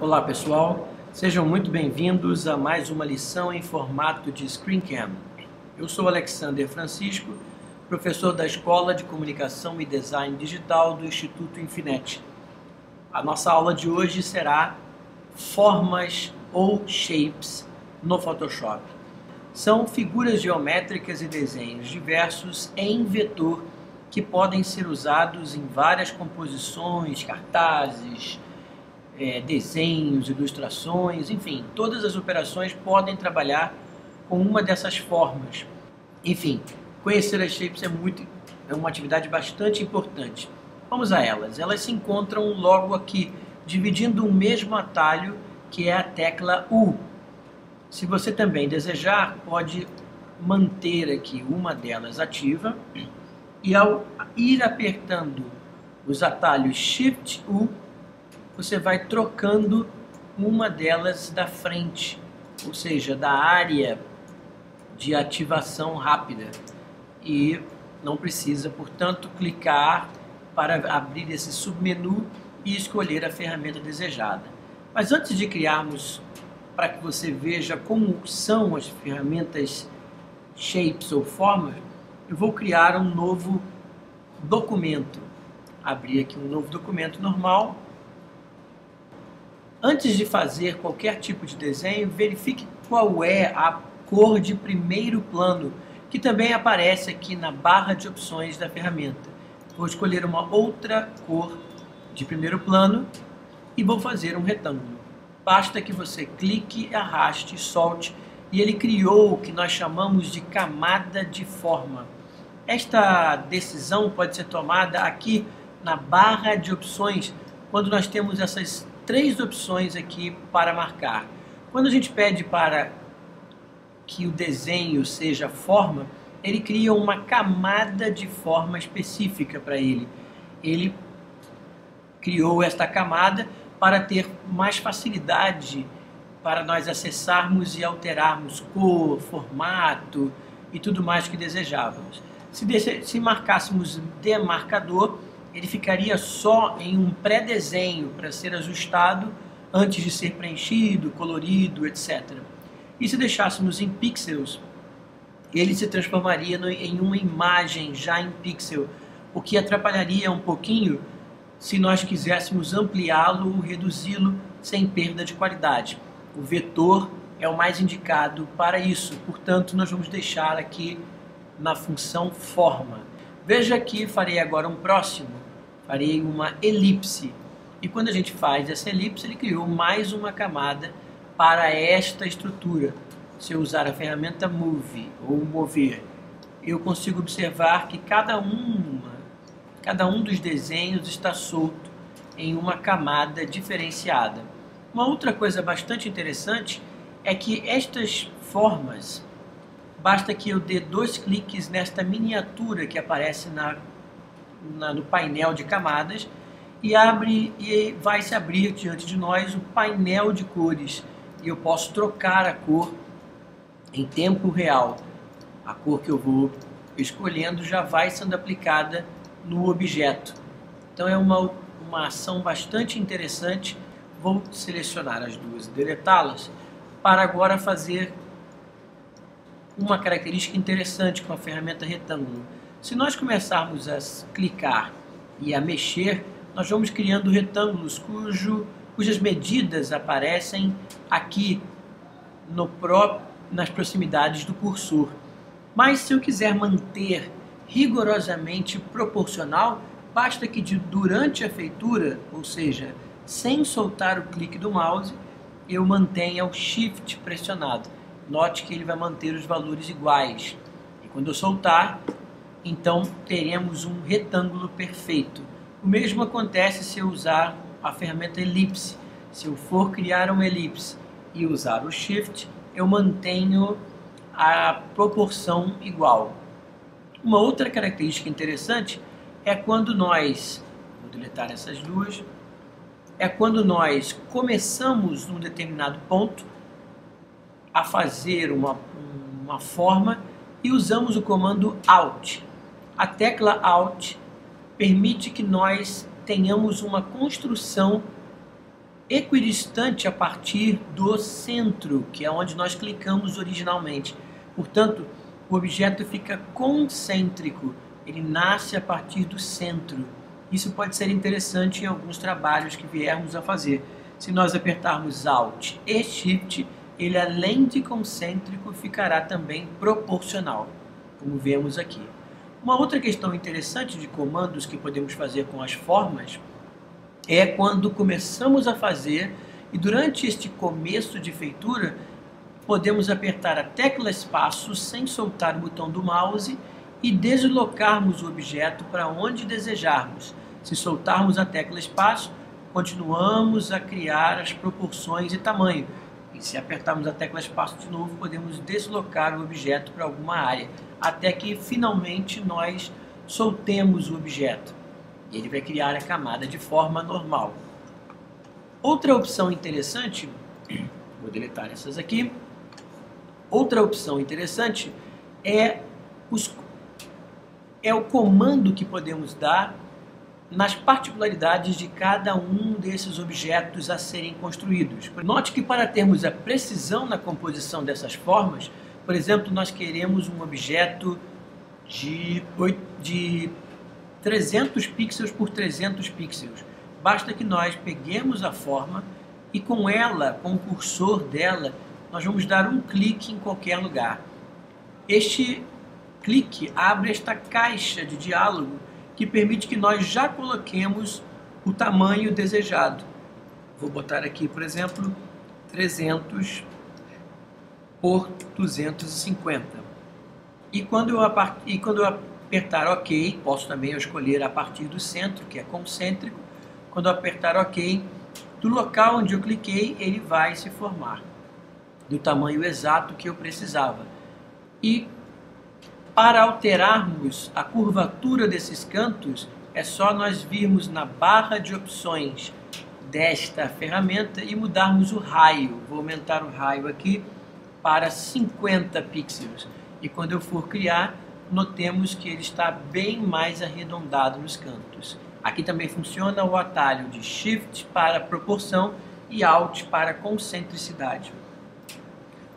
Olá pessoal, sejam muito bem-vindos a mais uma lição em formato de ScreenCam. Eu sou Alexander Francisco, professor da Escola de Comunicação e Design Digital do Instituto Infinet. A nossa aula de hoje será formas ou shapes no Photoshop. São figuras geométricas e desenhos diversos em vetor que podem ser usados em várias composições, cartazes, desenhos, ilustrações, enfim, todas as operações podem trabalhar com uma dessas formas. Enfim, conhecer as shapes é uma atividade bastante importante. Vamos a elas. Elas se encontram logo aqui, dividindo o mesmo atalho que é a tecla U. Se você também desejar, pode manter aqui uma delas ativa e ao ir apertando os atalhos Shift U, você vai trocando uma delas da frente, ou seja, da área de ativação rápida. E não precisa, portanto, clicar para abrir esse submenu e escolher a ferramenta desejada. Mas antes de criarmos, para que você veja como são as ferramentas shapes ou formas, eu vou criar um novo documento. Abrir aqui um novo documento normal. Antes de fazer qualquer tipo de desenho, verifique qual é a cor de primeiro plano, que também aparece aqui na barra de opções da ferramenta. Vou escolher uma outra cor de primeiro plano e vou fazer um retângulo. Basta que você clique, arraste e solte, e ele criou o que nós chamamos de camada de forma. Esta decisão pode ser tomada aqui na barra de opções, quando nós temos essas três opções aqui para marcar. Quando a gente pede para que o desenho seja forma, ele cria uma camada de forma específica para ele. Ele criou esta camada para ter mais facilidade para nós acessarmos e alterarmos cor, formato e tudo mais que desejávamos. Se marcássemos demarcador, ele ficaria só em um pré-desenho para ser ajustado antes de ser preenchido, colorido, etc. E se deixássemos em pixels, ele se transformaria em uma imagem já em pixel, o que atrapalharia um pouquinho se nós quiséssemos ampliá-lo ou reduzi-lo sem perda de qualidade. O vetor é o mais indicado para isso, portanto nós vamos deixar aqui na função forma. Veja que farei agora um próximo, farei uma elipse, e quando a gente faz essa elipse, ele criou mais uma camada para esta estrutura. Se eu usar a ferramenta Move ou Mover, eu consigo observar que cada um dos desenhos está solto em uma camada diferenciada. Uma outra coisa bastante interessante é que estas formas, basta que eu dê 2 cliques nesta miniatura que aparece no painel de camadas e vai se abrir diante de nós o painel de cores. E eu posso trocar a cor em tempo real. A cor que eu vou escolhendo já vai sendo aplicada no objeto. Então é uma ação bastante interessante. Vou selecionar as duas e deletá-las para agora fazer uma característica interessante com a ferramenta retângulo. Se nós começarmos a clicar e a mexer, nós vamos criando retângulos cujas medidas aparecem aqui nas proximidades do cursor. Mas se eu quiser manter rigorosamente proporcional, basta que durante a feitura, ou seja, sem soltar o clique do mouse, eu mantenha o Shift pressionado. Note que ele vai manter os valores iguais. E quando eu soltar, então teremos um retângulo perfeito. O mesmo acontece se eu usar a ferramenta elipse. Se eu for criar uma elipse e usar o Shift, eu mantenho a proporção igual. Uma outra característica interessante é quando nós, vou deletar essas duas, é quando nós começamos num determinado ponto a fazer uma forma e usamos o comando Alt. A tecla Alt permite que nós tenhamos uma construção equidistante a partir do centro, que é onde nós clicamos originalmente. Portanto, o objeto fica concêntrico, ele nasce a partir do centro. Isso pode ser interessante em alguns trabalhos que viermos a fazer. Se nós apertarmos Alt e Shift, ele além de concêntrico ficará também proporcional, como vemos aqui. Uma outra questão interessante de comandos que podemos fazer com as formas é quando começamos a fazer e durante este começo de feitura podemos apertar a tecla espaço sem soltar o botão do mouse e deslocarmos o objeto para onde desejarmos. Se soltarmos a tecla espaço, continuamos a criar as proporções e tamanho. E se apertarmos a tecla espaço de novo, podemos deslocar o objeto para alguma área, até que finalmente nós soltemos o objeto. E ele vai criar a camada de forma normal. Outra opção interessante, vou deletar essas aqui. Outra opção interessante é o comando que podemos dar nas particularidades de cada um desses objetos a serem construídos. Note que para termos a precisão na composição dessas formas, por exemplo, nós queremos um objeto de 300 pixels por 300 pixels. Basta que nós peguemos a forma e com ela, com o cursor dela, nós vamos dar um clique em qualquer lugar. Este clique abre esta caixa de diálogo que permite que nós já coloquemos o tamanho desejado. Vou botar aqui, por exemplo, 300 por 250. E quando eu apertar OK, posso também escolher a partir do centro, que é concêntrico. Quando eu apertar OK, do local onde eu cliquei, ele vai se formar do tamanho exato que eu precisava. E para alterarmos a curvatura desses cantos, é só nós virmos na barra de opções desta ferramenta e mudarmos o raio. Vou aumentar o raio aqui para 50 pixels. E quando eu for criar, notemos que ele está bem mais arredondado nos cantos. Aqui também funciona o atalho de Shift para proporção e Alt para concentricidade.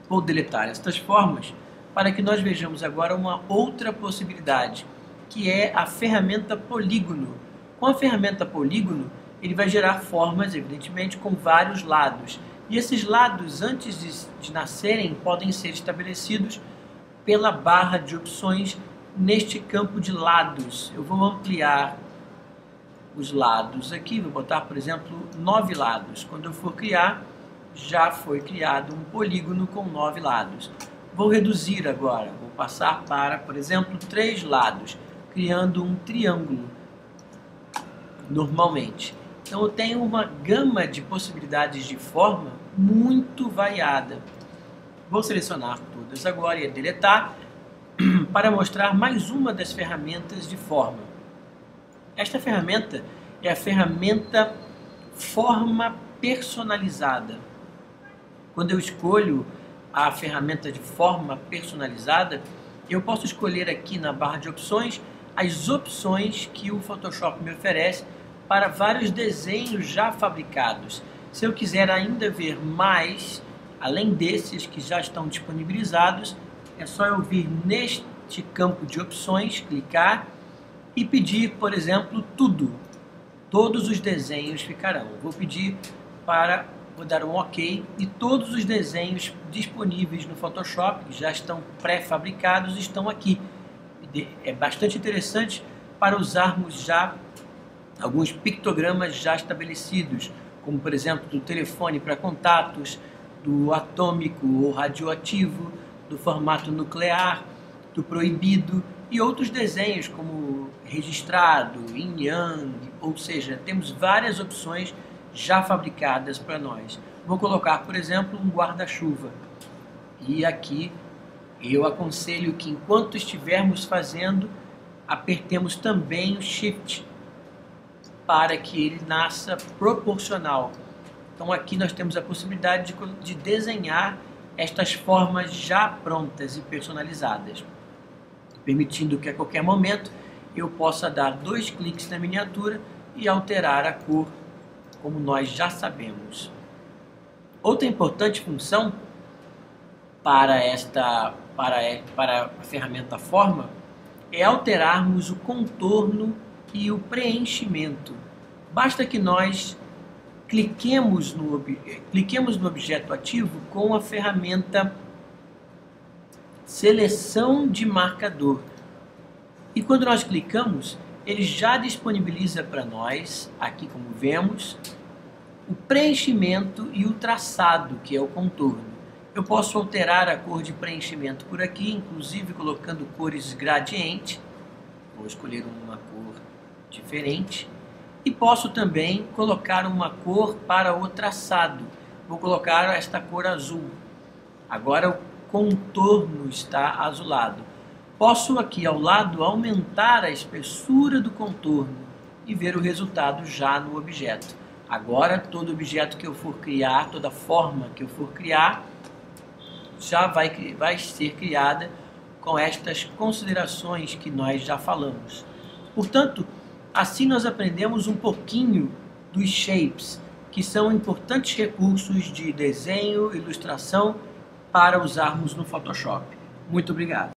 Vou deletar estas formas para que nós vejamos agora uma outra possibilidade, que é a ferramenta polígono. Com a ferramenta polígono, ele vai gerar formas, evidentemente, com vários lados. E esses lados, antes de nascerem, podem ser estabelecidos pela barra de opções neste campo de lados. Eu vou ampliar os lados aqui, vou botar, por exemplo, 9 lados. Quando eu for criar, já foi criado um polígono com 9 lados. Vou reduzir agora, vou passar para, por exemplo, 3 lados, criando um triângulo, normalmente. Então eu tenho uma gama de possibilidades de forma muito variada. Vou selecionar todas agora e deletar, para mostrar mais uma das ferramentas de forma. Esta ferramenta é a ferramenta Forma Personalizada. Quando eu escolho a ferramenta de forma personalizada, eu posso escolher aqui na barra de opções as opções que o Photoshop me oferece para vários desenhos já fabricados. Se eu quiser ainda ver mais, além desses que já estão disponibilizados, é só eu vir neste campo de opções, clicar e pedir, por exemplo, tudo. Todos os desenhos ficarão. Vou pedir para... Vou dar um OK e todos os desenhos disponíveis no Photoshop, que já estão pré-fabricados, estão aqui. É bastante interessante para usarmos já alguns pictogramas já estabelecidos, como por exemplo do telefone para contatos, do atômico ou radioativo, do formato nuclear, do proibido e outros desenhos como registrado, yin yang, ou seja, temos várias opções já fabricadas para nós. Vou colocar, por exemplo, um guarda-chuva. E aqui eu aconselho que enquanto estivermos fazendo, apertemos também o Shift para que ele nasça proporcional. Então aqui nós temos a possibilidade de desenhar estas formas já prontas e personalizadas, permitindo que a qualquer momento eu possa dar 2 cliques na miniatura e alterar a cor como nós já sabemos. Outra importante função para a ferramenta Forma é alterarmos o contorno e o preenchimento. Basta que nós cliquemos no objeto ativo com a ferramenta Seleção de Marcador. E quando nós clicamos, ele já disponibiliza para nós, aqui como vemos, o preenchimento e o traçado, que é o contorno. Eu posso alterar a cor de preenchimento por aqui, inclusive colocando cores gradiente. Vou escolher uma cor diferente. E posso também colocar uma cor para o traçado. Vou colocar esta cor azul. Agora o contorno está azulado. Posso aqui ao lado aumentar a espessura do contorno e ver o resultado já no objeto. Agora todo objeto que eu for criar, toda forma que eu for criar, já vai ser criada com estas considerações que nós já falamos. Portanto, assim nós aprendemos um pouquinho dos shapes, que são importantes recursos de desenho e ilustração para usarmos no Photoshop. Muito obrigado.